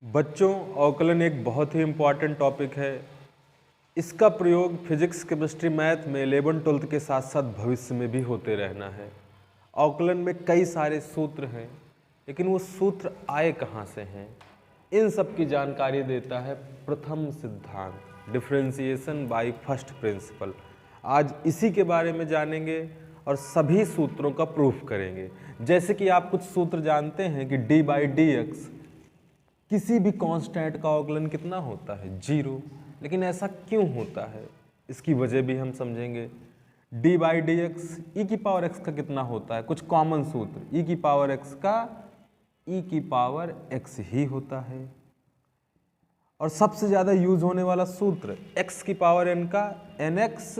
बच्चों, अवकलन एक बहुत ही इम्पॉर्टेंट टॉपिक है। इसका प्रयोग फिजिक्स, केमिस्ट्री, मैथ में 11वीं 12वीं के साथ साथ भविष्य में भी होते रहना है। अवकलन में कई सारे सूत्र हैं, लेकिन वो सूत्र आए कहाँ से हैं, इन सब की जानकारी देता है प्रथम सिद्धांत, डिफरेंशिएशन बाय फर्स्ट प्रिंसिपल। आज इसी के बारे में जानेंगे और सभी सूत्रों का प्रूफ करेंगे। जैसे कि आप कुछ सूत्र जानते हैं कि d/dx किसी भी कांस्टेंट का अवकलन कितना होता है, 0। लेकिन ऐसा क्यों होता है, इसकी वजह भी हम समझेंगे। d/dx e⁻x का कितना होता है, कुछ कॉमन सूत्र e⁻x का e⁻x ही होता है। और सबसे ज़्यादा यूज होने वाला सूत्र x⁻n का nx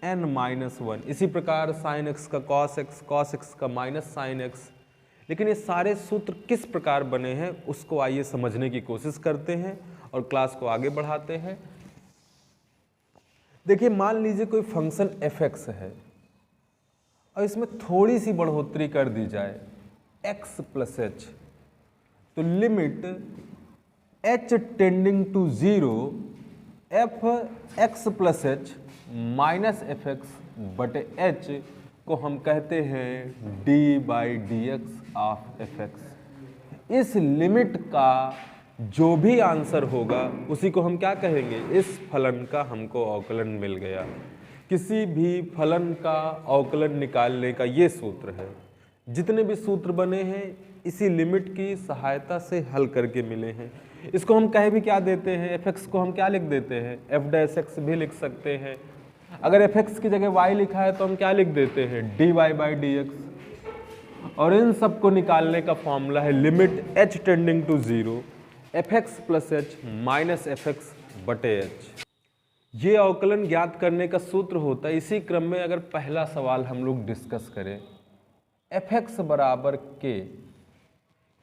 n-1। इसी प्रकार sin x का cos x का -sin x। लेकिन ये सारे सूत्र किस प्रकार बने हैं उसको आइए समझने की कोशिश करते हैं और क्लास को आगे बढ़ाते हैं। देखिए, मान लीजिए कोई फंक्शन f(x) है और इसमें थोड़ी सी बढ़ोतरी कर दी जाए x + h, तो limit h tending to 0 f(x + h) - fx/h को हम कहते हैं d/dx ऑफ fx। इस लिमिट का जो भी आंसर होगा उसी को हम क्या कहेंगे, इस फलन का हमको अवकलन मिल गया। किसी भी फलन का अवकलन निकालने का ये सूत्र है। जितने भी सूत्र बने हैं इसी लिमिट की सहायता से हल करके मिले हैं। इसको हम कह भी क्या देते हैं, fx को हम क्या लिख देते हैं, f'(x) भी लिख सकते हैं। अगर fx की जगह y लिखा है तो हम क्या लिख देते हैं, dy/dx। और इन सब को निकालने का फॉर्मूला है limit h tending to 0 fx + h - fx/h। ये अवकलन ज्ञात करने का सूत्र होता है। इसी क्रम में अगर पहला सवाल हम लोग डिस्कस करें, fx =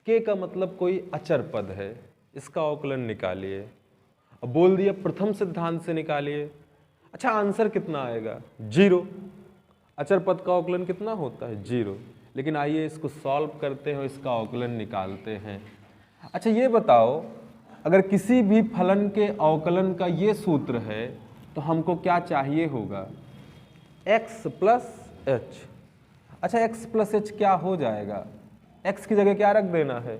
k का मतलब कोई अचर पद है, इसका अवकलन निकालिए। अब बोल दिया प्रथम सिद्धांत से निकालिए। अच्छा, आंसर कितना आएगा, 0। अचर पद का अवकलन कितना होता है, 0। लेकिन आइए इसको सॉल्व करते हैं और इसका अवकलन निकालते हैं। अच्छा, ये बताओ, अगर किसी भी फलन के अवकलन का ये सूत्र है तो हमको क्या चाहिए होगा, x + h। अच्छा, x + h क्या हो जाएगा, x की जगह क्या रख देना है,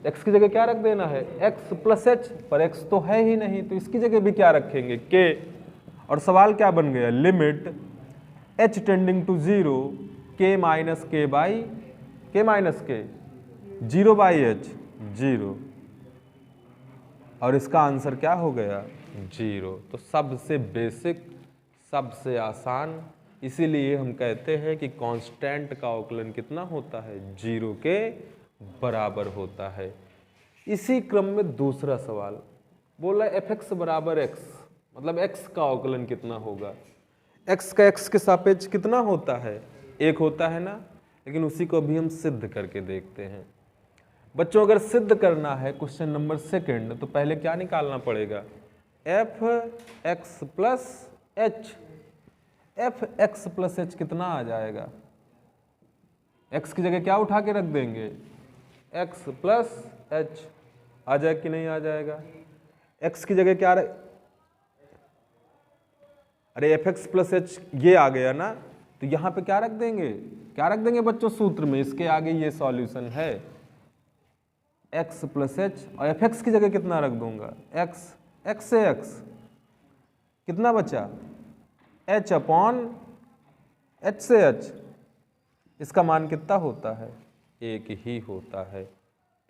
x की जगह क्या रख देना है, x + h। पर x तो है ही नहीं, तो इसकी जगह भी क्या रखेंगे, k। और सवाल क्या बन गया, limit h tending to 0 k - k 0/h 0। और इसका आंसर क्या हो गया, 0। तो सबसे बेसिक, सबसे आसान, इसीलिए हम कहते हैं कि कांस्टेंट का अवकलन कितना होता है, 0 के बराबर होता है। इसी क्रम में दूसरा सवाल बोला fx = x, मतलब x का अवकलन कितना होगा। x का x के सापेक्ष कितना होता है, 1 होता है ना। लेकिन उसी को भी हम सिद्ध करके देखते हैं। बच्चों, अगर सिद्ध करना है क्वेश्चन नंबर 2 तो पहले क्या निकालना पड़ेगा, fx + h। fx + h कितना आ जाएगा, x की जगह क्या उठा के रख देंगे, x + h। आ जाए कि नहीं आ जाएगा, x की जगह क्या अरे fx + h ये आ गया ना, तो यहाँ पे क्या रख देंगे, क्या रख देंगे बच्चों सूत्र में, इसके आगे ये सॉल्यूशन है x + h। और fx की जगह कितना रख दूंगा, x से x कितना बचा, h/h से h। इसका मान कितना होता है, 1 ही होता है।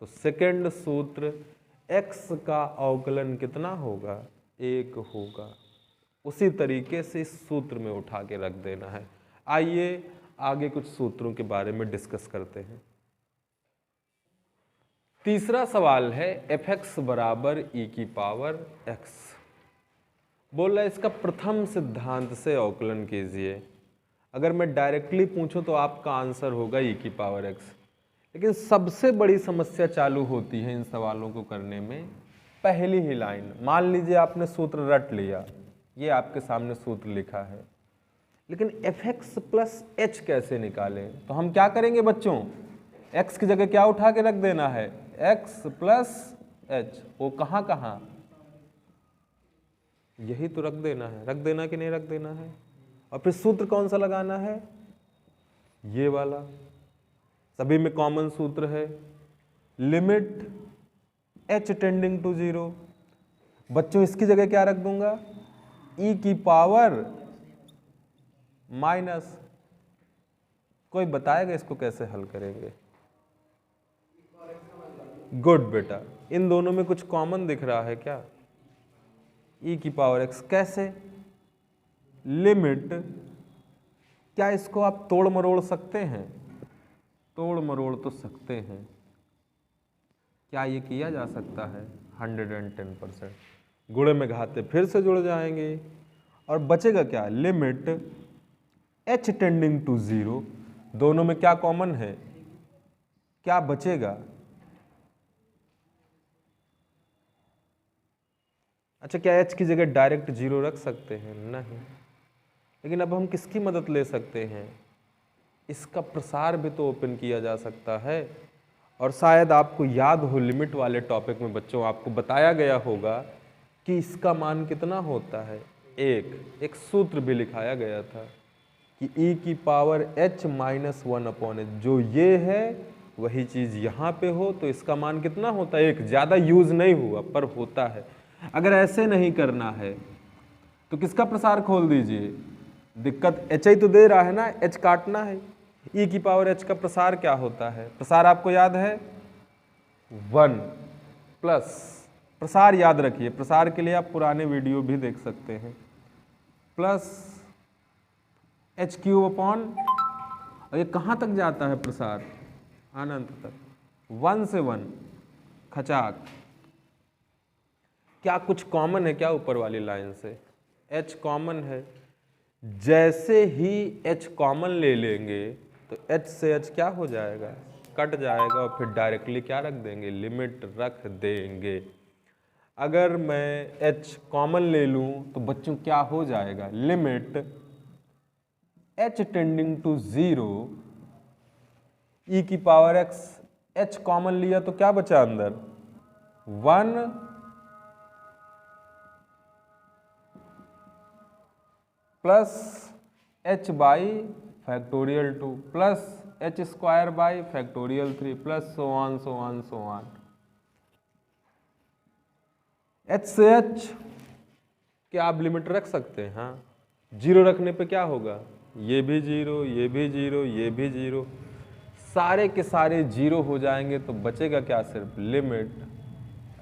तो सेकंड सूत्र x का अवकलन कितना होगा, 1 होगा। उसी तरीके से इस सूत्र में उठा के रख देना है। आइए आगे कुछ सूत्रों के बारे में डिस्कस करते हैं। तीसरा सवाल है fx = e⁻x। बोल रहा है इसका प्रथम सिद्धांत से अवकलन कीजिए। अगर मैं डायरेक्टली पूछूं तो आपका आंसर होगा e⁻x। लेकिन सबसे बड़ी समस्या चालू होती है इन सवालों को करने में पहली ही लाइन। मान लीजिए आपने सूत्र रट लिया, ये आपके सामने सूत्र लिखा है, लेकिन fx + h कैसे निकालें। तो हम क्या करेंगे बच्चों, x की जगह क्या उठा के रख देना है, x + एच, वो कहाँ कहाँ, यही तो रख देना है, रख देना कि नहीं रख देना है। और फिर सूत्र कौन सा लगाना है, ये वाला, सभी में कॉमन सूत्र है, लिमिट एच टेंडिंग टू 0। बच्चों इसकी जगह क्या रख दूंगा, ई की पावर माइनस, कोई बताएगा इसको कैसे हल करेंगे। गुड बेटा, इन दोनों में कुछ कॉमन दिख रहा है क्या, ई की पावर एक्स, कैसे, लिमिट, क्या इसको आप तोड़ मरोड़ सकते हैं, तोड़ मरोड़ तो सकते हैं, क्या ये किया जा सकता है, 110%। गुणे में घाते फिर से जुड़ जाएंगे और बचेगा क्या, लिमिट एच टेंडिंग टू 0, दोनों में क्या कॉमन है, क्या बचेगा, अच्छा क्या एच की जगह डायरेक्ट 0 रख सकते हैं, नहीं, लेकिन अब हम किसकी मदद ले सकते हैं, इसका प्रसार भी तो ओपन किया जा सकता है। और शायद आपको याद हो लिमिट वाले टॉपिक में बच्चों आपको बताया गया होगा कि इसका मान कितना होता है, एक सूत्र भी लिखाया गया था कि e की पावर h माइनस 1/h, जो ये है वही चीज़ यहाँ पे हो तो इसका मान कितना होता है, एक, ज़्यादा यूज़ नहीं हुआ पर होता है। अगर ऐसे नहीं करना है तो किसका प्रसार खोल दीजिए, दिक्कत h ही तो दे रहा है ना, h काटना है, e की पावर h का प्रसार क्या होता है, प्रसार आपको याद है 1 प्लस, प्रसार याद रखिए, प्रसार के लिए आप पुराने वीडियो भी देख सकते हैं, प्लस h³ अपॉन, और ये कहाँ तक जाता है प्रसार, अनंत तक, 1 से 1 खचाक। क्या कुछ कॉमन है क्या ऊपर वाली लाइन से, h कॉमन है, जैसे ही h कॉमन ले लेंगे तो h से h क्या हो जाएगा, कट जाएगा, और फिर डायरेक्टली क्या रख देंगे, लिमिट रख देंगे। अगर मैं h कॉमन ले लूं तो बच्चों क्या हो जाएगा, limit h tending to 0, e की पावर x, h कॉमन लिया तो क्या बचा अंदर, 1 plus h by factorial 2 plus h square by factorial 3 plus so on so on so on. h से h क्या आप लिमिट रख सकते हैं, हाँ, 0 रखने पे क्या होगा, ये भी 0, ये भी 0, ये भी 0, सारे के सारे 0 हो जाएंगे तो बचेगा क्या, सिर्फ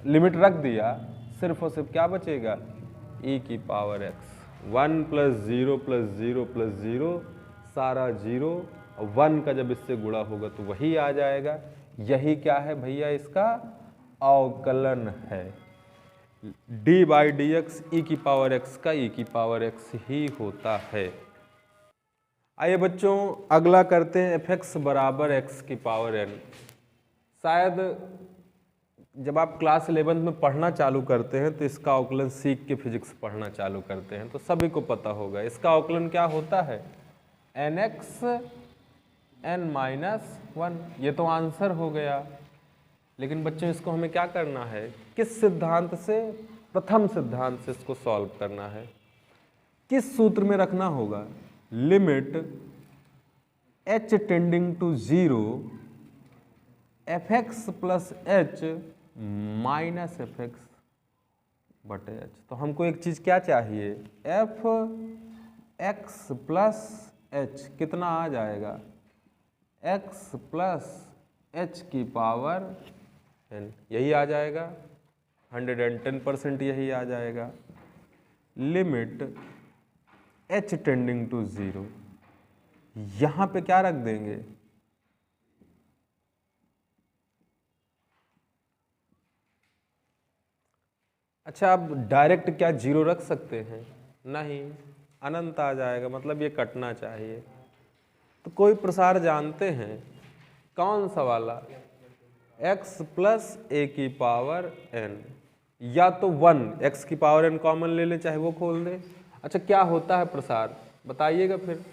लिमिट रख दिया, सिर्फ और सिर्फ क्या बचेगा, e की power x, 1 plus 0 plus 0 plus 0, सारा 0, और 1 का जब इससे गुणा होगा तो वही आ जाएगा। यही क्या है भैया, इसका अवकलन है, d बाई डी एक्स, ई की पावर x का e की पावर x ही होता है। आइए बच्चों अगला करते हैं fx बराबर x की पावर n। शायद जब आप क्लास 11 में पढ़ना चालू करते हैं तो इसका अवकलन सीख के फिजिक्स पढ़ना चालू करते हैं तो सभी को पता होगा इसका अवकलन क्या होता है, nx n माइनस 1, ये तो आंसर हो गया। लेकिन बच्चों इसको हमें क्या करना है, किस सिद्धांत से, प्रथम सिद्धांत से इसको सॉल्व करना है, किस सूत्र में रखना होगा, limit h tending to 0 fx plus h minus fx बटे h। तो हमको एक चीज क्या चाहिए, f x प्लस h कितना आ जाएगा, x प्लस h की पावर n, यही आ जाएगा, 110% यही आ जाएगा। लिमिट h टेंडिंग टू 0, यहां पे क्या रख देंगे, अच्छा आप डायरेक्ट क्या 0 रख सकते हैं, नहीं, अनंत आ जाएगा, मतलब ये कटना चाहिए। तो कोई प्रसार जानते हैं, कौन सा वाला, x प्लस a की पावर n, या तो 1 x की पावर n कॉमन ले ले, चाहे वो खोल दे। अच्छा क्या होता है प्रसार बताइएगा फिर,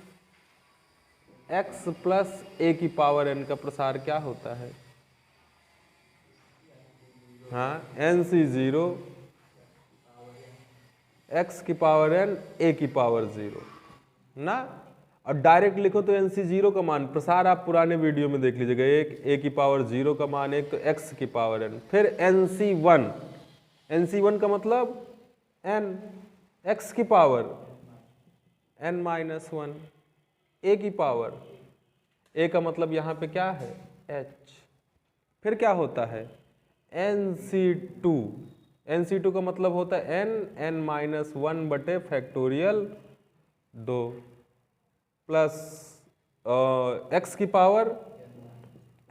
x प्लस a की पावर n का प्रसार क्या होता है, हाँ NC0 x की पावर n a की पावर 0 ना। और डायरेक्ट लिखो तो NC0 का मान, प्रसार आप पुराने वीडियो में देख लीजिएगा, एक a की पावर 0 का मान एक, तो x की पावर n, फिर NC1 का मतलब n, x की पावर n माइनस 1, a की पावर, a का मतलब यहाँ पे क्या है h, फिर क्या होता है NC2 का मतलब होता है n माइनस 1 बटे फैक्टोरियल 2 प्लस x की पावर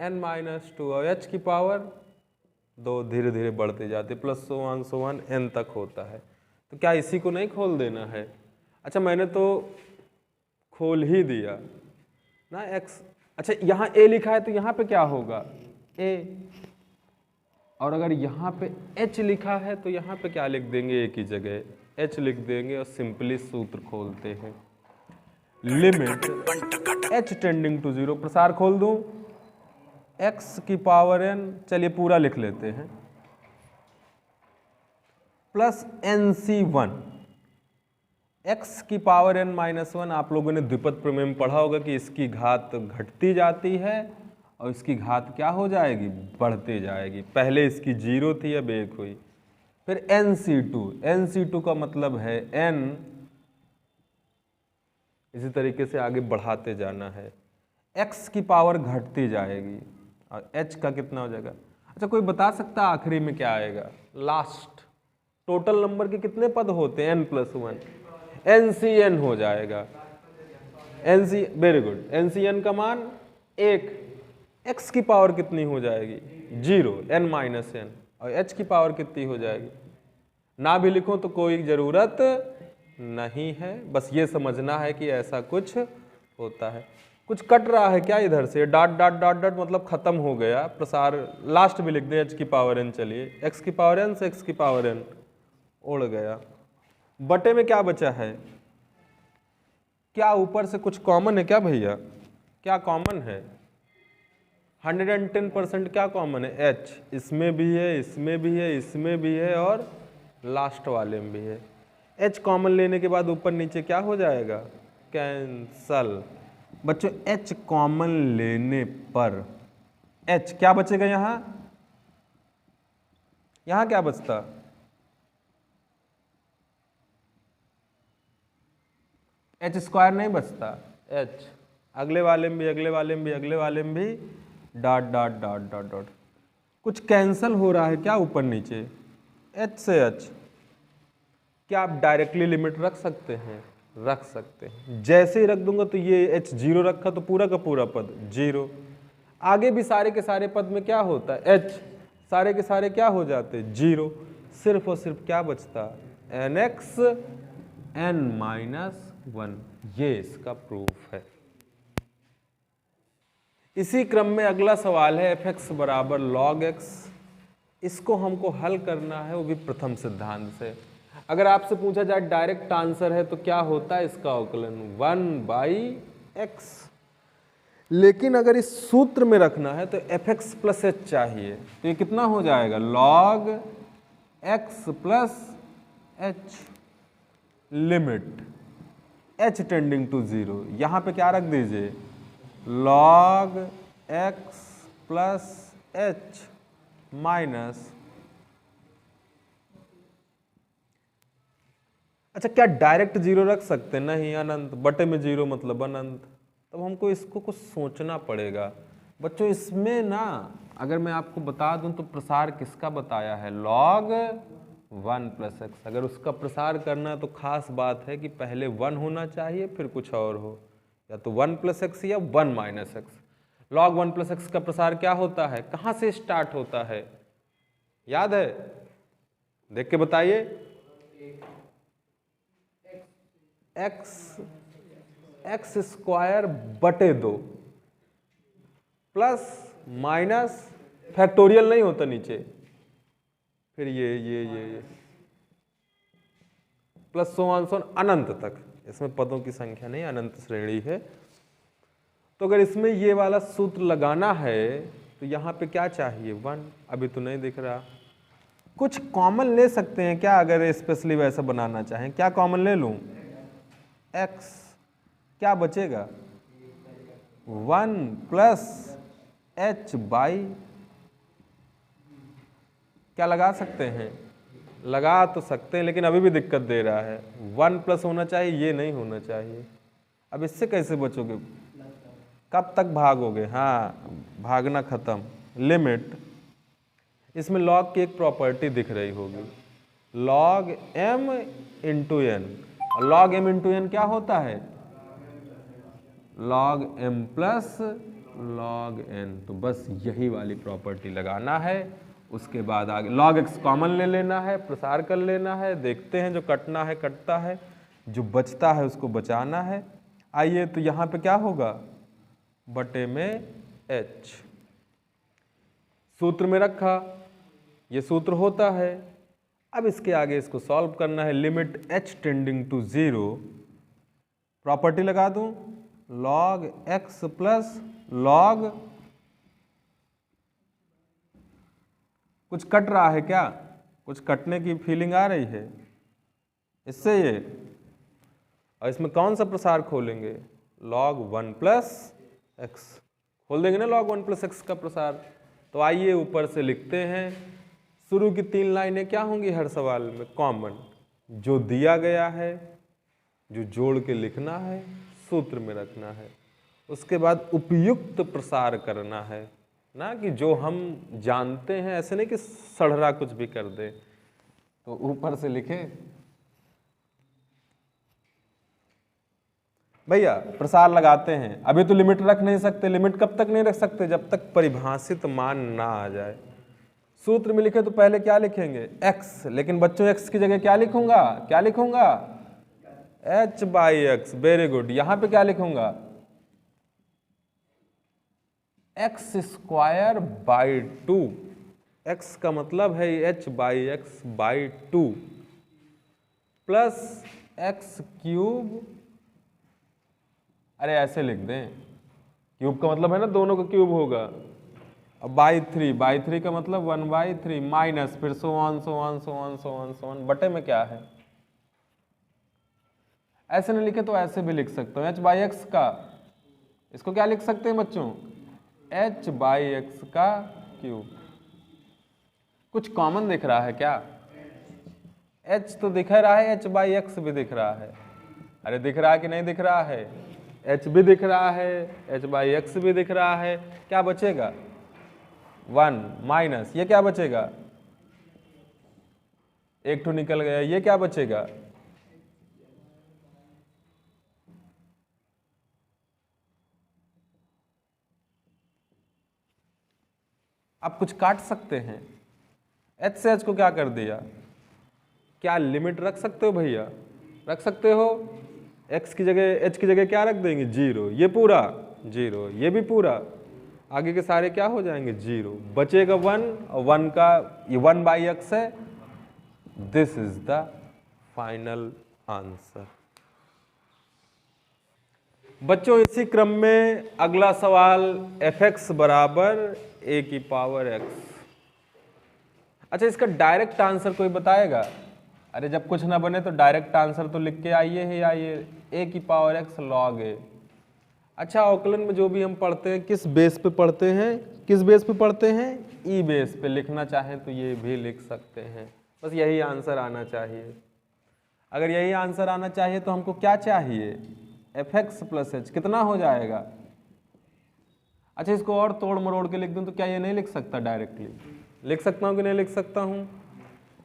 n माइनस 2 और h की पावर 2, धीरे धीरे बढ़ते जाते प्लस सो वन n तक होता है। तो क्या इसी को नहीं खोल देना है? अच्छा मैंने तो खोल ही दिया ना x। अच्छा यहाँ a लिखा है तो यहाँ पे क्या होगा a, और अगर यहाँ पे h लिखा है तो यहाँ पे क्या लिख देंगे, a की जगह h लिख देंगे और सिंपली सूत्र खोलते हैं। लिमिट h टेंडिंग टू 0, प्रसार खोल दूं x की पावर n, चलिए पूरा लिख लेते हैं, प्लस NC1 x की पावर n माइनस 1। आप लोगों ने द्विपद प्रमेय में पढ़ा होगा कि इसकी घात घटती जाती है और इसकी घात क्या हो जाएगी, बढ़ती जाएगी। पहले इसकी 0 थी अब 1 हुई। फिर NC2 का मतलब है n, इसी तरीके से आगे बढ़ाते जाना है, x की पावर घटती जाएगी और h का कितना हो जाएगा। अच्छा कोई बता सकता है आखिरी में क्या आएगा, लास्ट टोटल नंबर के कितने पद होते हैं n+1, NCN हो जाएगा। वेरी गुड, NCN का मान 1, x की पावर कितनी हो जाएगी 0, n माइनस n, और h की पावर कितनी हो जाएगी, ना भी लिखो तो कोई ज़रूरत नहीं है, बस ये समझना है कि ऐसा कुछ होता है। कुछ कट रहा है क्या इधर से, डॉट डॉट डॉट डॉट मतलब खत्म हो गया प्रसार, लास्ट में लिख दें h की पावर n। चलिए x की पावर n से x की पावर n उड़ गया। बटे में क्या बचा है, क्या ऊपर से कुछ कॉमन है क्या भैया, क्या कॉमन है, 110% क्या कॉमन है, h, इसमें भी है, इसमें भी है, इसमें भी है और लास्ट वाले में भी है। h कॉमन लेने के बाद ऊपर नीचे क्या हो जाएगा, कैंसल। बच्चों h कॉमन लेने पर h क्या बचेगा, यहाँ क्या बचता, h² नहीं बचता, h, अगले वाले में भी, अगले वाले में भी, अगले वाले में भी, dot dot dot dot dot, कुछ कैंसल हो रहा है क्या ऊपर नीचे, h से h। क्या आप डायरेक्टली लिमिट रख सकते हैं, रख सकते हैं। जैसे ही रख दूंगा तो ये h 0 रखा तो पूरा का पूरा पद 0, आगे भी सारे के सारे पद में क्या होता है h, सारे के सारे क्या हो जाते 0, सिर्फ और सिर्फ क्या बचता nx n-1, ये इसका प्रूफ है। इसी क्रम में अगला सवाल है fx बराबर log x, इसको हमको हल करना है वो भी प्रथम सिद्धांत से। अगर आपसे पूछा जाए डायरेक्ट आंसर है तो क्या होता है इसका अवकलन 1/x, लेकिन अगर इस सूत्र में रखना है तो fx प्लस h चाहिए, तो ये कितना हो जाएगा log x plus h, limit h tending to 0, यहाँ पे क्या रख दीजिए log x plus h minus, अच्छा क्या डायरेक्ट 0 रख सकते हैं, नहीं, अनंत, बटे में 0 मतलब अनंत। तब हमको इसको कुछ सोचना पड़ेगा बच्चों। इसमें ना अगर मैं आपको बता दूं तो प्रसार किसका बताया है, log 1 प्लस x। अगर उसका प्रसार करना है तो खास बात है कि पहले 1 होना चाहिए फिर कुछ और हो, या तो 1 प्लस x या 1 minus x। log 1 plus x का प्रसार क्या होता है, कहाँ से स्टार्ट होता है, याद है, देख के बताइए, x² बटे 2 प्लस माइनस फैक्टोरियल नहीं होता नीचे, फिर ये प्लस सो अनंत तक, इसमें पदों की संख्या नहीं, अनंत श्रेणी है। तो अगर इसमें ये वाला सूत्र लगाना है तो यहाँ पे क्या चाहिए 1, अभी तो नहीं दिख रहा, कुछ कॉमन ले सकते हैं क्या, अगर स्पेशली वैसा बनाना चाहें? क्या कॉमन ले लूं? x, क्या बचेगा? 1 प्लस h बाई, क्या लगा सकते हैं? लगा तो सकते हैं, लेकिन अभी भी दिक्कत दे रहा है। 1 प्लस होना चाहिए, ये नहीं होना चाहिए। अब इससे कैसे बचोगे? कब तक भागोगे? हाँ, भागना खत्म। लिमिट, इसमें लॉग की एक प्रॉपर्टी दिख रही होगी, log m into n. Log m into n क्या होता है? Log m plus log n। तो बस यही वाली प्रॉपर्टी लगाना है। उसके बाद आगे log x कॉमन ले लेना है, प्रसार कर लेना है, देखते हैं जो कटना है कटता है, जो बचता है उसको बचाना है। आइए, तो यहाँ पे क्या होगा? बटे में h, सूत्र में रखा, ये सूत्र होता है। अब इसके आगे इसको सॉल्व करना है। Limit h tending to 0, property लगा दूं, log x प्लस log, कुछ कट रहा है क्या? कुछ कटने की फीलिंग आ रही है इससे ये? और इसमें कौन सा प्रसार खोलेंगे? log 1 प्लस एक्स खोल देंगे ना, log 1 प्लस एक्स का प्रसार। तो आइए ऊपर से लिखते हैं। शुरू की 3 लाइनें क्या होंगी हर सवाल में? कॉमन, जो दिया गया है, जो जोड़ के लिखना है, सूत्र में रखना है। उसके बाद उपयुक्त प्रसार करना है ना, कि जो हम जानते हैं, ऐसे नहीं कि सड़रा कुछ भी कर दे। तो ऊपर से लिखे भैया, प्रसार लगाते हैं। अभी तो लिमिट रख नहीं सकते। लिमिट कब तक नहीं रख सकते? जब तक परिभाषित मान ना आ जाए। सूत्र में लिखे तो पहले क्या लिखेंगे? x, लेकिन बच्चों x की जगह क्या लिखूंगा? क्या लिखूंगा? h by x. Very good. यहां पे क्या लिखूंगा? X square by 2। x का मतलब है h by x by 2 plus x cube. अरे ऐसे लिख दें, क्यूब का मतलब है ना दोनों का क्यूब होगा। अब बाई 3, बाई 3 का मतलब 1/3 माइनस, फिर सो on so on so on so on so on. बटे में क्या है? ऐसे नहीं लिखे तो ऐसे भी लिख सकते हो, h बाई एक्स का, इसको क्या लिख सकते हैं बच्चों? h बाई एक्स का क्यूब। कुछ कॉमन दिख रहा है क्या? h तो दिख रहा है, h बाई एक्स भी दिख रहा है। अरे दिख रहा है कि नहीं दिख रहा है? h भी दिख रहा है, h बाई एक्स भी दिख रहा है। क्या बचेगा? 1 माइनस, ये क्या बचेगा? एक तो निकल गया, ये क्या बचेगा? आप कुछ काट सकते हैं। h से h को क्या कर दिया? क्या लिमिट रख सकते हो भैया? रख सकते हो। x की जगह, h की जगह क्या रख देंगे? 0। ये पूरा 0, ये भी पूरा, आगे के सारे क्या हो जाएंगे? 0। बचेगा 1, और 1 का ये 1 बाई एक्स है। This is the final answer. बच्चों इसी क्रम में अगला सवाल f(x) बराबर a की पावर x। अच्छा, इसका डायरेक्ट आंसर कोई बताएगा? अरे जब कुछ ना बने तो डायरेक्ट आंसर तो लिख के आइए ही आइए, a की पावर x log a। अच्छा, अवकलन में जो भी हम पढ़ते हैं किस बेस पे पढ़ते हैं? किस बेस पे पढ़ते हैं? ई बेस पे। लिखना चाहें तो ये भी लिख सकते हैं। बस यही आंसर आना चाहिए। अगर यही आंसर आना चाहिए तो हमको क्या चाहिए? f(x) प्लस h कितना हो जाएगा? अच्छा, इसको और तोड़ मरोड़ के लिख दूं तो क्या ये नहीं लिख सकता डायरेक्टली? लिख सकता हूं कि नहीं लिख सकता हूं?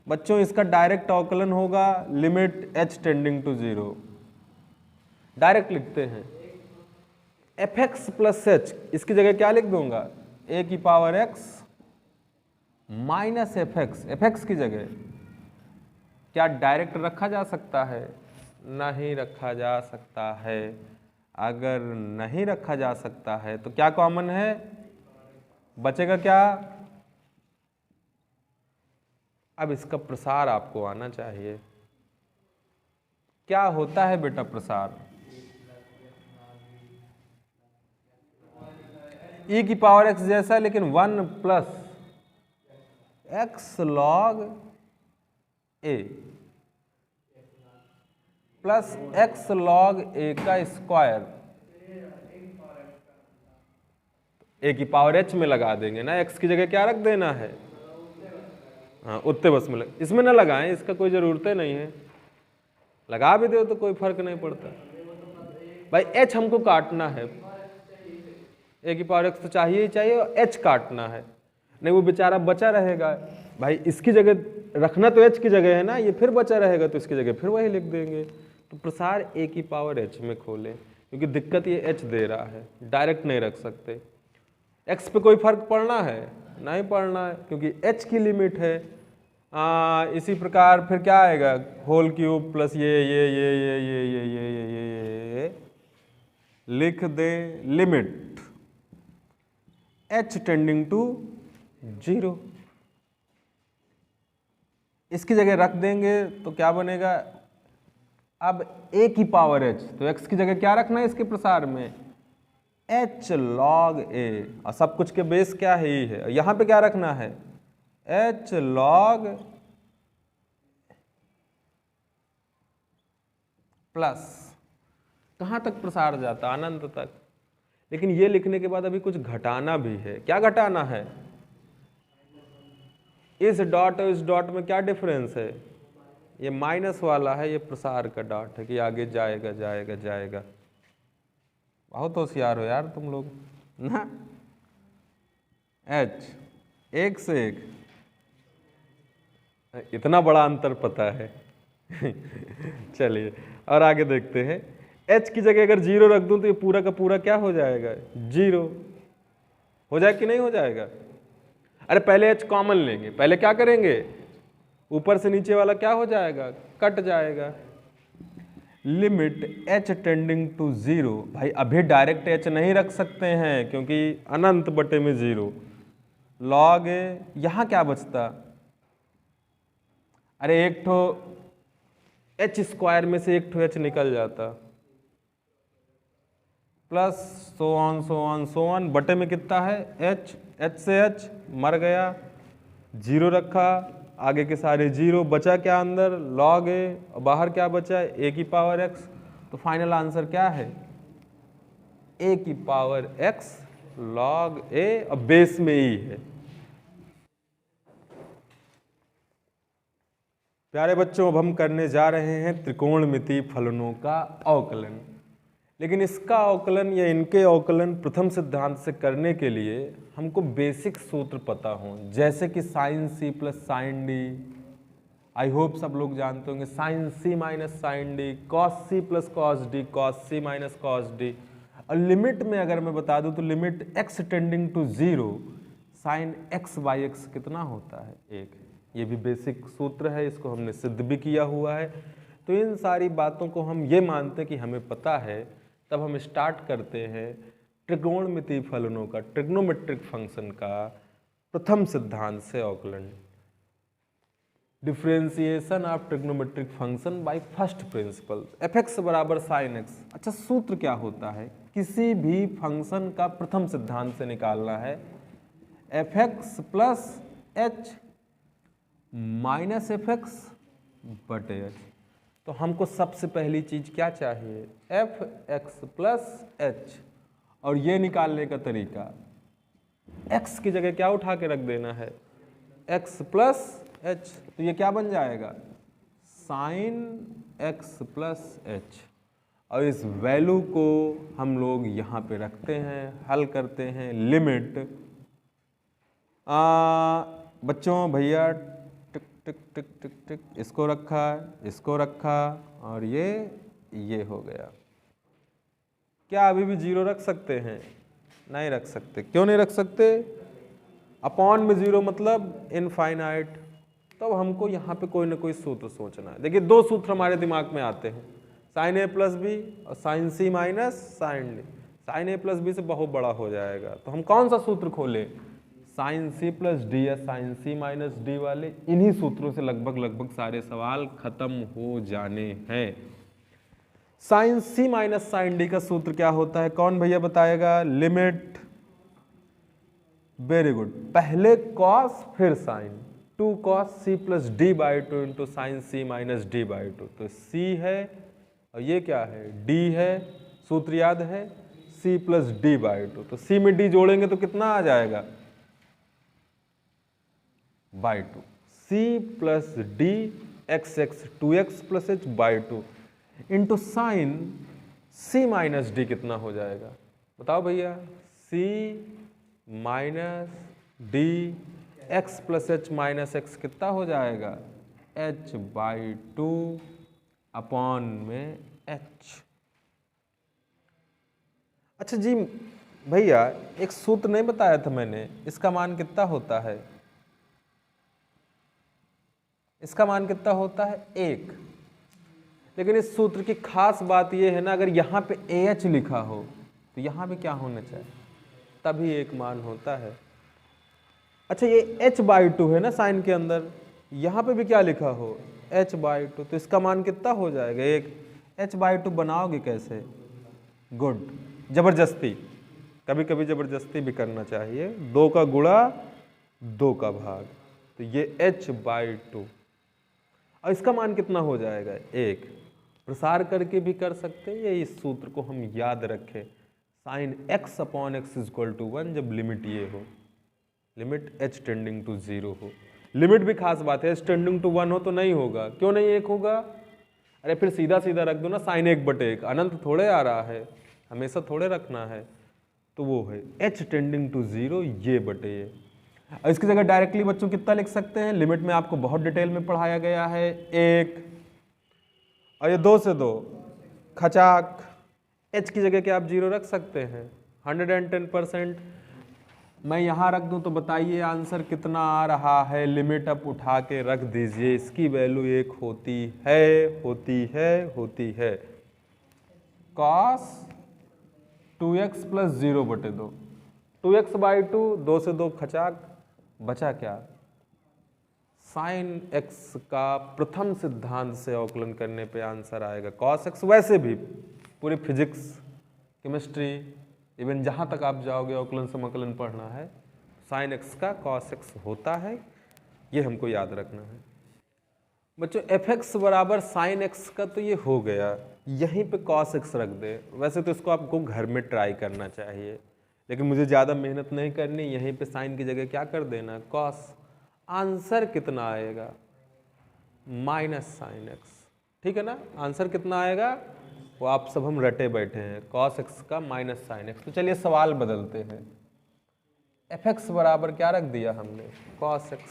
बच्चों इसका डायरेक्ट अवकलन होगा limit h tending to 0। Direct लिखते हैं f(x) प्लस h, इसकी जगह क्या लिख दूंगा? a की power x minus f(x). f(x) की जगह क्या डायरेक्ट रखा जा सकता है? नहीं रखा जा सकता है। अगर नहीं रखा जा सकता है तो क्या कॉमन है? बचेगा क्या? अब इसका प्रसार आपको आना चाहिए। क्या होता है बेटा प्रसार? e की पावर x जैसा, लेकिन 1 प्लस एक्स लॉग ए प्लस एक्स लॉग ए का स्क्वायर, ए की पावर एच में लगा देंगे ना, एक्स की जगह क्या रख देना है, हाँ उतने बस में इसमें ना लगाएं, इसका कोई ज़रूरत नहीं है, लगा भी दो तो कोई फर्क नहीं पड़ता भाई। एच हमको काटना है, ए की पावर एक्स तो चाहिए ही चाहिए, और एच काटना है, नहीं वो बेचारा बचा रहेगा भाई, इसकी जगह रखना तो एच की जगह है ना, ये फिर बचा रहेगा तो इसकी जगह फिर वही लिख देंगे। तो प्रसार ए की पावर एच में खोलें, क्योंकि दिक्कत ये एच दे रहा है, डायरेक्ट नहीं रख सकते। एक्स पे कोई फर्क पड़ना है, नहीं पड़ना है, क्योंकि एच की लिमिट है। इसी प्रकार फिर क्या आएगा, होल क्यूब प्लस ये लिख दे, लिमिट एच टेंडिंग टू 0, इसकी जगह रख देंगे तो क्या बनेगा, अब ए की पावर एच, तो एक्स की जगह क्या रखना है इसके प्रसार में, एच लॉग ए, और सब कुछ के बेस क्या है, ही है, यहां पे क्या रखना है, एच लॉग प्लस, कहां तक प्रसार जाता, अनंत तक। लेकिन ये लिखने के बाद अभी कुछ घटाना भी है, क्या घटाना है, इस डॉट और इस डॉट में क्या डिफरेंस है, ये माइनस वाला है, ये प्रसार का डॉट है कि आगे जाएगा जाएगा जाएगा। बहुत होशियार हो यार तुम लोग ना। एच एक से एक, इतना बड़ा अंतर पता है चलिए और आगे देखते हैं। एच की जगह अगर 0 रख दूं तो ये पूरा का पूरा क्या हो जाएगा, 0 हो जाए कि नहीं हो जाएगा। अरे पहले एच कॉमन लेंगे, पहले क्या करेंगे, ऊपर से नीचे वाला क्या हो जाएगा, कट जाएगा। लिमिट एच टेंडिंग टू 0, भाई अभी डायरेक्ट एच नहीं रख सकते हैं क्योंकि अनंत बटे में 0, लॉग ए, यहां क्या बचता, अरे एक ठो एच स्क्वायर में से एक ठो एच निकल जाता, प्लस सो ऑन बटे में कितना है एच, एच से एच मर गया, 0 रखा, आगे के सारे 0, बचा क्या अंदर, लॉग ए, और बाहर क्या बचा, ए की पावर एक्स। तो फाइनल आंसर क्या है, ए की पावर एक्स लॉग ए, और बेस में ई है। प्यारे बच्चों, अब हम करने जा रहे हैं त्रिकोणमितीय फलनों का अवकलन। लेकिन इसका अवकलन या इनके अवकलन प्रथम सिद्धांत से करने के लिए हमको बेसिक सूत्र पता हो, जैसे कि sine C plus sine D, I hope सब लोग जानते होंगे, साइन सी minus sine D, cos C plus cos D, cos C minus cos D. और लिमिट में अगर मैं बता दूं तो limit x tending to 0 sine x by x कितना होता है, 1। ये भी बेसिक सूत्र है, इसको हमने सिद्ध भी किया हुआ है। तो इन सारी बातों को हम ये मानते हैं कि हमें पता है, तब हम स्टार्ट करते हैं त्रिकोणमितीय फलनों का, ट्रिग्नोमेट्रिक फंक्शन का प्रथम सिद्धांत से अवकलन। Differentiation of trigonometric function by first principle, F x बराबर साइन एक्स। अच्छा, सूत्र क्या होता है, किसी भी फंक्शन का प्रथम सिद्धांत से निकालना है, F x plus h minus f x बटे एच। तो हमको सबसे पहली चीज क्या चाहिए, एफ एक्स प्लस एच, और ये निकालने का तरीका, एक्स की जगह क्या उठा के रख देना है, एक्स प्लस एच, तो ये क्या बन जाएगा, साइन एक्स प्लस एच। और इस वैल्यू को हम लोग यहाँ पे रखते हैं, हल करते हैं, लिमिट बच्चों भैया टिक टिक टिक टिक टिक, इसको रखा, इसको रखा, और ये हो गया। क्या अभी भी 0 रख सकते हैं, नहीं रख सकते, क्यों नहीं रख सकते, अपॉन में 0 मतलब इनफाइनाइट। तो हमको यहाँ पे कोई ना कोई सूत्र सोचना है। देखिए 2 सूत्र हमारे दिमाग में आते हैं, साइन ए प्लस बी और साइन सी माइनस साइन डी। साइन ए प्लस बी से बहुत बड़ा हो जाएगा, तो हम कौन सा सूत्र खोलें, साइन सी प्लस डी या साइन सी माइनस डी वाले। इन्हीं सूत्रों से लगभग सारे सवाल खत्म हो जाने हैं। साइन सी माइनस साइन डी का सूत्र क्या होता है, कौन भैया बताएगा, लिमिट, वेरी गुड, पहले कॉस फिर sine, 2 cos c plus D by two into sine C minus d by two. तो c है और ये क्या है, d है, सूत्र याद है, c plus D by two. तो c में d जोड़ेंगे तो कितना आ जाएगा, by two. c plus D x x 2x plus H by two into sine c minus D कितना हो जाएगा, बताओ भैया। c minus D x plus h minus x कितना हो जाएगा, h बाई टू अपॉन में h। अच्छा जी भैया, एक सूत्र नहीं बताया था मैंने, इसका मान कितना होता है, इसका मान कितना होता है 1। लेकिन इस सूत्र की खास बात यह है ना, अगर यहाँ पे AH लिखा हो तो यहाँ पे क्या होना चाहिए, तभी एक मान होता है। अच्छा ये h बाई टू है ना साइन के अंदर, यहाँ पे भी क्या लिखा हो, h बाई टू, तो इसका मान कितना हो जाएगा 1। h बाई टू बनाओगे कैसे, गुड, जबरदस्ती, कभी कभी जबरदस्ती भी करना चाहिए, 2 का गुणा 2 का भाग, तो ये h बाई टू। और इसका मान कितना हो जाएगा 1। प्रसार करके भी कर सकते हैं, ये इस सूत्र को हम याद रखें, sine x upon x is equal to 1 जब लिमिट ये हो, लिमिट h टेंडिंग टू 0 हो। लिमिट भी खास बात है, h टेंडिंग टू 1 हो तो नहीं होगा, क्यों नहीं 1 होगा, अरे फिर सीधा सीधा रख दो ना, साइन 1/1, अनंत थोड़े आ रहा है, हमेशा थोड़े रखना है, तो वो है h टेंडिंग टू 0 ये बटे ये। और इसकी जगह डायरेक्टली बच्चों कितना लिख सकते हैं, लिमिट में आपको बहुत डिटेल में पढ़ाया गया है 1, और ये 2 से 2 खचाक, h की जगह क्या आप 0 रख सकते हैं, 110%। मैं यहाँ रख दूँ तो बताइए आंसर कितना आ रहा है, लिमिट अप उठा के रख दीजिए, इसकी वैल्यू 1 होती है, होती है, होती है, cos 2x plus 0/2, 2x by two, 2 से 2 खचाक, बचा क्या, साइन x का प्रथम सिद्धांत से अवकलन करने पे आंसर आएगा cos x। वैसे भी पूरी फिजिक्स, केमिस्ट्री, इवन जहाँ तक आप जाओगे अवकलन समाकलन पढ़ना है, साइन x का cos x होता है, ये हमको याद रखना है। बच्चों fx बराबर साइन x का तो ये हो गया, यहीं पे cos x रख दे। वैसे तो इसको आपको घर में ट्राई करना चाहिए, लेकिन मुझे ज़्यादा मेहनत नहीं करनी, यहीं पे साइन की जगह क्या कर देना, cos। आंसर कितना आएगा, माइनस साइन x, ठीक है ना, आंसर कितना आएगा वो आप सब हम रटे बैठे हैं, cos x का माइनस साइन x। तो चलिए सवाल बदलते हैं, fx बराबर क्या रख दिया हमने, cos x,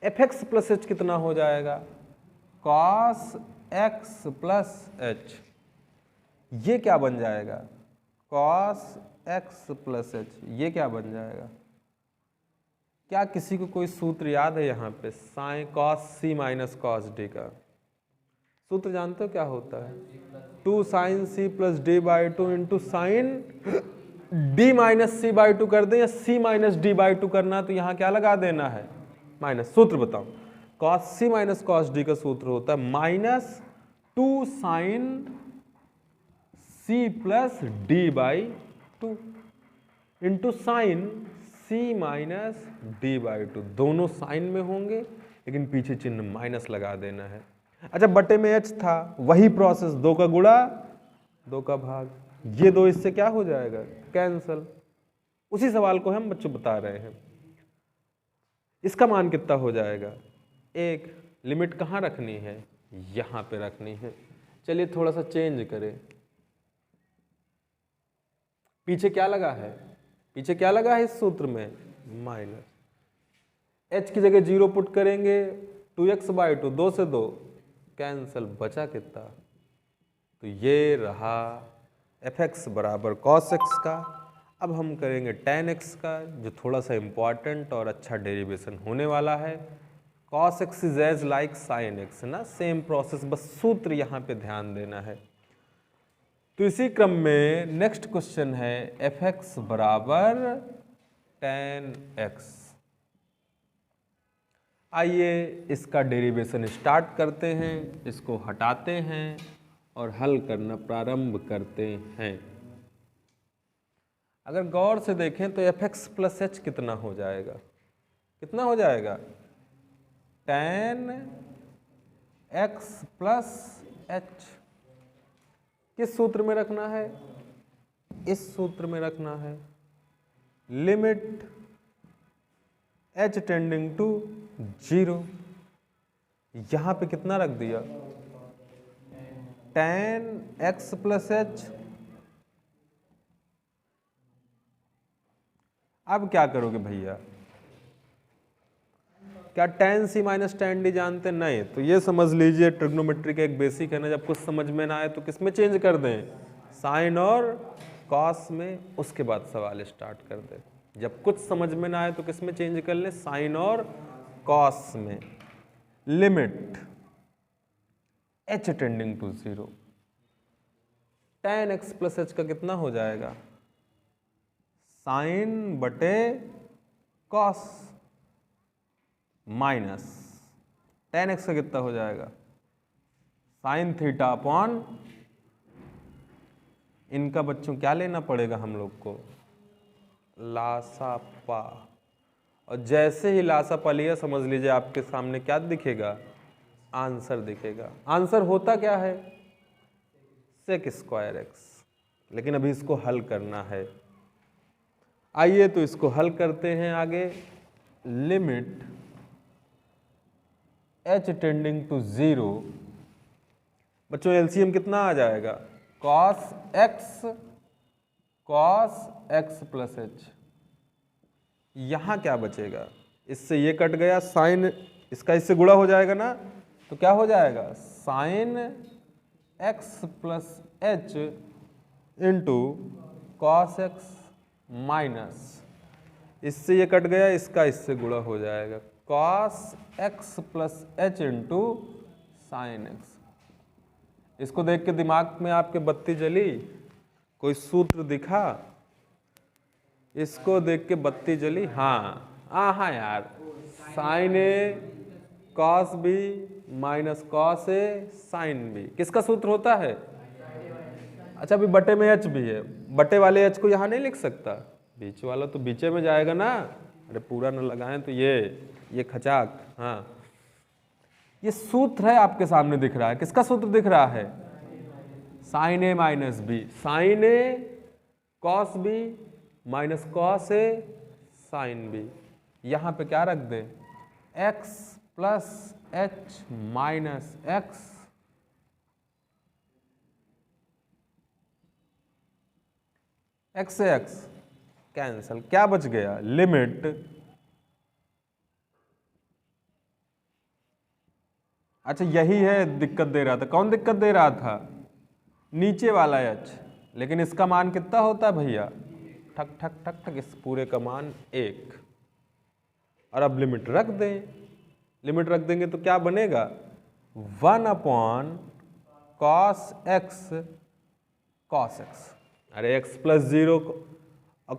fx plus h कितना हो जाएगा, cos x प्लस h, ये क्या बन जाएगा, cos x प्लस h, ये क्या बन जाएगा। क्या किसी को कोई सूत्र याद है यहाँ पे, sine cos c minus cos d का सूत्र जानते हो क्या होता है, 2 sine c plus D by two into sine d minus c by two कर दें, या c minus d by two करना, तो यहाँ क्या लगा देना है, माइनस। सूत्र बताओ, cos c minus cos d का सूत्र होता है minus 2 sine c plus d by two into sine c minus d by two, दोनों साइन में होंगे लेकिन पीछे चिन्ह माइनस लगा देना है। अच्छा बटे में h था, वही प्रोसेस, 2 का गुणा 2 का भाग, ये 2 इससे क्या हो जाएगा, कैंसल। उसी सवाल को हम बच्चों बता रहे हैं, इसका मान कितना हो जाएगा 1। लिमिट कहाँ रखनी है, यहाँ पे रखनी है। चलिए थोड़ा सा चेंज करें, पीछे क्या लगा है, पीछे क्या लगा है इस सूत्र में, माइनस, h की जगह 0 पुट करेंगे, 2x बाई टू, 2 से 2 कैंसल, बचा कितना, तो ये रहा fx बराबर cos x का। अब हम करेंगे tan x का, जो थोड़ा सा इम्पॉर्टेंट और अच्छा डेरिवेशन होने वाला है। cos x is as like sin x ना, सेम प्रोसेस, बस सूत्र यहाँ पे ध्यान देना है। तो इसी क्रम में नेक्स्ट क्वेश्चन है fx बराबर tan x। आइए इसका डेरिवेशन स्टार्ट करते हैं, इसको हटाते हैं और हल करना प्रारंभ करते हैं। अगर गौर से देखें तो fx प्लस h कितना हो जाएगा, कितना हो जाएगा, tan x प्लस h। किस सूत्र में रखना है? इस सूत्र में रखना है। Limit h tending to 0। यहां पे कितना रख दिया? tan x plus h। अब क्या करोगे भैया? क्या tan c माइनस tan d जानते? नहीं। तो ये समझ लीजिए ट्रिग्नोमेट्री का एक बेसिक है ना, जब कुछ समझ में ना आए तो किस में चेंज कर दें? साइन और कॉस में। उसके बाद सवाल स्टार्ट कर दें। जब कुछ समझ में ना आए तो किस में चेंज कर लें? साइन और कॉस में। Limit h tending to 0, tan x plus h का कितना हो जाएगा? साइन बटे कॉस माइनस tan x का कितना हो जाएगा? साइन थीटा अपॉन, इनका बच्चों क्या लेना पड़ेगा हम लोग को? लासापा। और जैसे ही लासापा लिया समझ लीजिए आपके सामने क्या दिखेगा? आंसर दिखेगा। आंसर होता क्या है? Sec square x. लेकिन अभी इसको हल करना है। आइए तो इसको हल करते हैं आगे। Limit h tending to 0। बच्चों एलसीएम कितना आ जाएगा? cos x plus h। यहां क्या बचेगा? इससे ये कट गया, साइन इसका इससे गुणा हो जाएगा ना, तो क्या हो जाएगा? Sine x plus h into cos x minus, इससे ये कट गया, इसका इससे गुणा हो जाएगा, cos x plus h into sine x. इसको देख के दिमाग में आपके बत्ती जली? कोई सूत्र दिखा? इसको देख के बत्ती जली? हाँ यार, sign A cos B minus cos A sine B. किसका सूत्र होता है? अच्छा, अभी बटे में h भी है, बटे वाले h को यहाँ नहीं लिख सकता? बीच वाला तो बीचे में जाएगा ना। अरे पूरा न लगाएं तो ये खचाक। हाँ, ये सूत्र है आपके सामने दिख रहा है। किसका सूत्र दिख रहा है? Sign A minus B, sign A cos B minus cos A sine B. यहाँ पे क्या रख दें? x plus h minus x x से एक्स कैंसल, क्या बच गया? लिमिट अच्छा यही है दिक्कत दे रहा था। कौन दिक्कत दे रहा था? नीचे वाला h। लेकिन इसका मान कितना होता है भैया? ठक ठक ठक ठक, इस पूरे का मान 1। और अब लिमिट रख दें। लिमिट रख देंगे तो क्या बनेगा? 1 upon cos x cos x. अरे x plus 0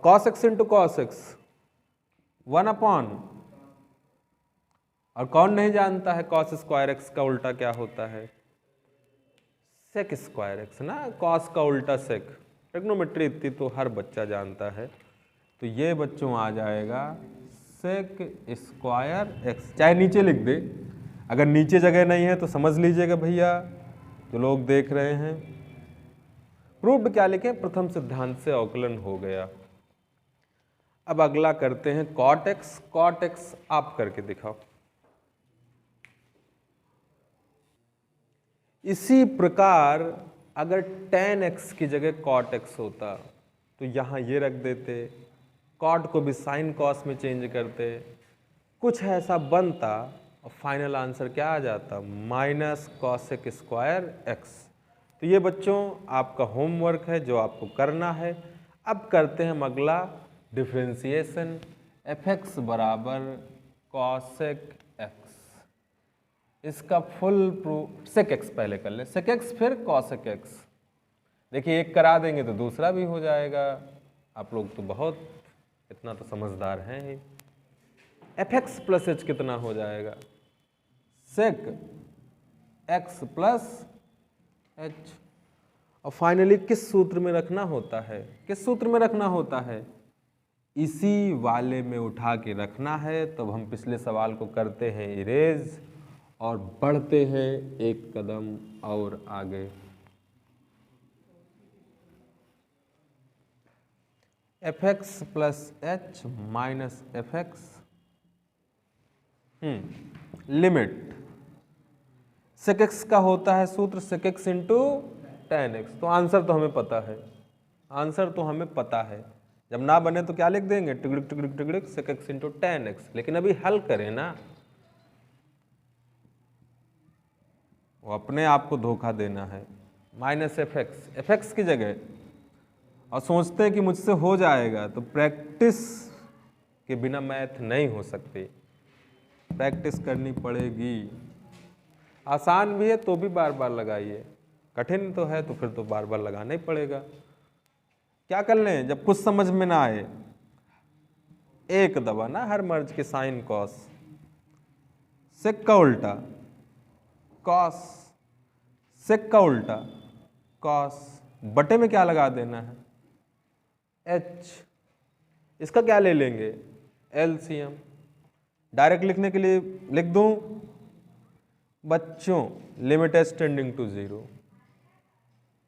cos x into cos x 1 upon, और कौन नहीं जानता है कॉस स्क्वायर एक्स का उल्टा क्या होता है? सेक स्क्वायर एक्स ना। कॉस का उल्टा सेक। ट्रिग्नोमेट्री इतनी तो हर बच्चा जानता है। तो ये बच्चों आ जाएगा सेक स्क्वायर एक्स। चाहे नीचे लिख दे, अगर नीचे जगह नहीं है तो समझ लीजिएगा भैया जो लोग देख रहे हैं। प्रूव्ड क्या लिखें? प्रथम सिद्धांत से अवकलन हो गया। अब अगला करते हैं कॉट एक्स। कॉट एक्स आप करके दिखाओ। इसी प्रकार अगर tan x की जगह cot x होता तो यहां ये रख देते, cot को भी sin cos में चेंज करते, कुछ ऐसा बनता और फाइनल आंसर क्या आ जाता? Minus cosec square x. तो ये बच्चों आपका होमवर्क है जो आपको करना है। अब करते हैं हम अगला डिफरेंशिएशन। एफ एक्स बराबर कॉसेक एक्स। इसका फुल प्रूफ, सेक एक्स पहले कर ले, सेक एक्स फिर कॉसेक एक्स। देखिए एक करा देंगे तो दूसरा भी हो जाएगा। आप लोग तो बहुत इतना तो समझदार हैं ही। एफ एक्स प्लस एच कितना हो जाएगा? Sec x plus h. और फाइनली किस सूत्र में रखना होता है? किस सूत्र में रखना होता है? इसी वाले में उठा के रखना है। तब हम पिछले सवाल को करते हैं इरेज और बढ़ते हैं एक कदम और आगे। fx plus h minus f x limit sec x का होता है सूत्र sec x into tan x. तो आंसर तो हमें पता है, आंसर तो हमें पता है। जब ना बने तो क्या लिख देंगे, टिकड़िक टिकड़िक टिकड़िक sec x into tan x. लेकिन अभी हल करें ना, वो अपने आप को धोखा देना है। माइनस एफ एक्स की जगह, और सोचते हैं कि मुझसे हो जाएगा। तो प्रैक्टिस के बिना मैथ नहीं हो सकती, प्रैक्टिस करनी पड़ेगी। आसान भी है तो भी बार बार लगाइए, कठिन तो है तो फिर तो बार बार लगाना ही पड़ेगा। क्या कर लें जब कुछ समझ में ना आए, एक दबाना हर मर्ज के साइन कॉस, सेक का उल्टा कॉस, सेक का उल्टा कॉस, बटे में क्या लगा देना है एच। इसका क्या ले लेंगे एलसीएम। डायरेक्ट लिखने के लिए लिख दूं बच्चों, लिमिट एच टेंडिंग टू 0,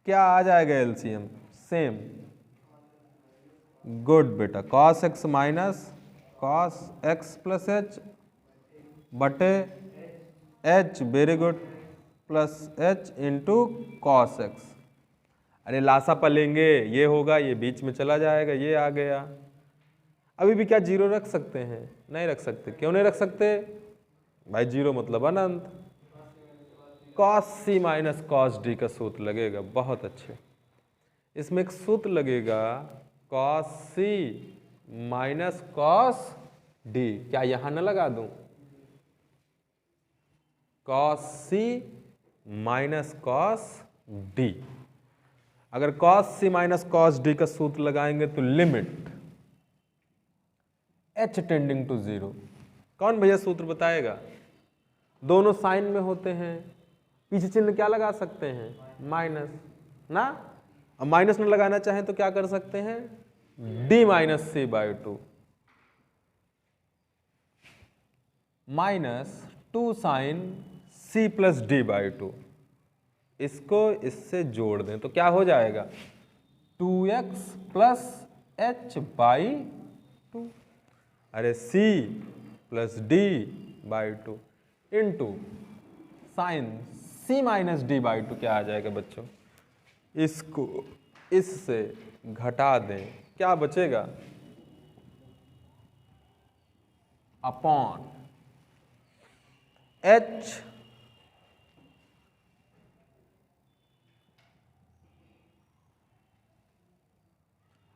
क्या आ जाएगा एलसीएम सेम। गुड बेटा, cos x minus cos x plus h बटे h, very good, plus h into cos x. अरे लासा पलेंगे, ये होगा, ये बीच में चला जाएगा, ये आ गया। अभी भी क्या जीरो रख सकते हैं? नहीं रख सकते। क्यों नहीं रख सकते भाई? जीरो मतलब अनंत। Cos C minus cos D का सूत्र लगेगा। बहुत अच्छे। इसमें एक सूत्र लगेगा cos C minus cos D. क्या यहां न लगा दूं? Cos C minus cos D. अगर cos C minus cos D का सूत्र लगाएंगे तो लिमिट एच टेंडिंग टू 0। कौन भैया सूत्र बताएगा? दोनों साइन में होते हैं, पीछे चिन्ह क्या लगा सकते हैं? माइनस ना। अब माइनस न लगाना चाहें तो क्या कर सकते हैं? D minus C by 2 minus 2 sine C plus D by 2। इसको इससे जोड़ दें तो क्या हो जाएगा? 2x plus H by 2। अरे c plus D by 2 into sine c minus d by 2। क्या आ जाएगा बच्चों? इसको इससे घटा दें, क्या बचेगा? अपॉन h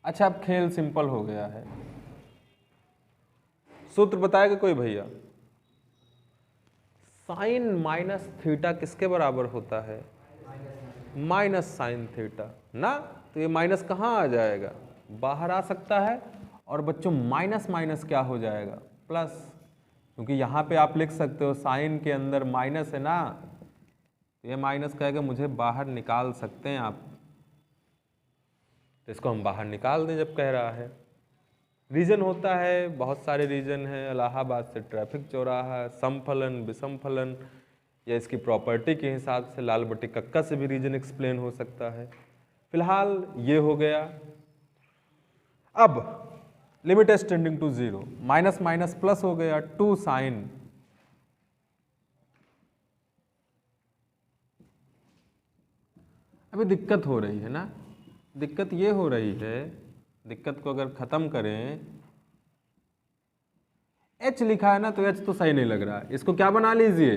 अच्छा, अब खेल सिंपल हो गया है। सूत्र बताएगा कोई भैया? साइन माइनस थीटा किसके बराबर होता है? माइनस साइन थीटा ना। तो ये माइनस कहाँ आ जाएगा? बाहर आ सकता है। और बच्चों माइनस माइनस क्या हो जाएगा? प्लस। क्योंकि यहाँ पे आप लिख सकते हो साइन के अंदर माइनस है ना, तो ये माइनस कहेगा मुझे बाहर निकाल सकते हैं आप, तो इसको हम बाहर निकाल दें जब कह रहा है। रीजन होता है, बहुत सारे रीजन हैं। इलाहाबाद से ट्रैफिक चौराहा, समफलन, विषमफलन, या इसकी प्रॉपर्टी के हिसाब से लाल बट्टी कक्का से भी रीजन एक्सप्लेन हो सकता है। फिलहाल ये हो गया। अब limit h tending to 0, minus minus plus हो गया, 2 साइन अभी दिक्कत हो रही है ना। दिक्कत ये हो रही है, दिक्कत को अगर खत्म करें, h लिखा है ना तो h तो सही नहीं लग रहा है। इसको क्या बना लीजिए?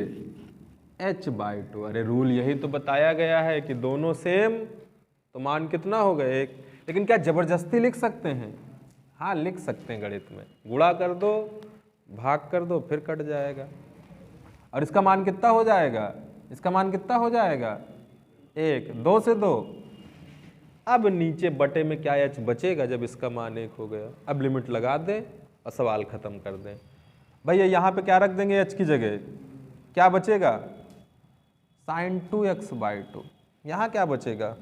h by 2। अरे रूल यही तो बताया गया है कि दोनों सेम, तो मान कितना हो गया? 1। लेकिन क्या जबरदस्ती लिख सकते हैं? हाँ लिख सकते हैं। गणित में गुणा कर दो, भाग कर दो, फिर कट जाएगा। और इसका मान कितना हो जाएगा? इसका मान कितना हो जाएगा? 1। 2 से 2। अब नीचे बटे में क्या h बचेगा जब इसका मान 1 हो गया? अब लिमिट लगा दें और सवाल खत्म कर दें। भैया यहाँ पे क्या रख देंगे h की जगह? क्या बचेगा? Sine 2x by 2। यहाँ क्या बचेगा?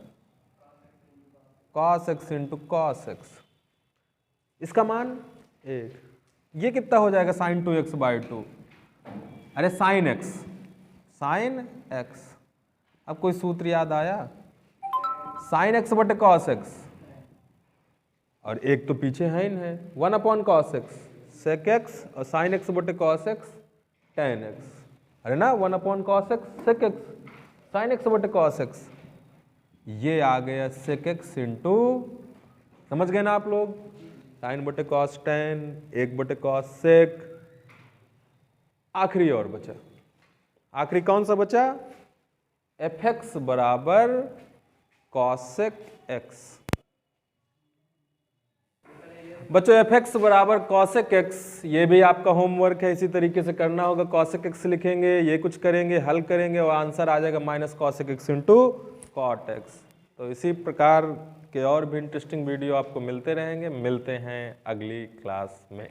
Cos x into cos x. इसका मान 8। ये कितना हो जाएगा साइन 2x/2? अरे साइन x। अब कोई सूत्र याद आया? साइन x बटे कॉस x, और एक तो पीछे है ही है 1/cos x sec x, और साइन x बटे कॉस x tan x। अरे ना 1/cos x sec x sine x बटे कॉस x, ये आ गया sec x इंटू, समझ गए ना आप लोग, साइन बटे कॉस tan 1/cos sec। आखिरी और बचा, आखिरी कौन सा बचा? fx बराबर cosec x। बच्चों fx बराबर cosec x, ये भी आपका होमवर्क है, इसी तरीके से करना होगा। cosec x लिखेंगे, ये कुछ करेंगे, हल करेंगे, और आंसर आ जाएगा minus cosec x into cot x। तो इसी प्रकार के और भी इंटरेस्टिंग वीडियो आपको मिलते रहेंगे। मिलते हैं अगली क्लास में।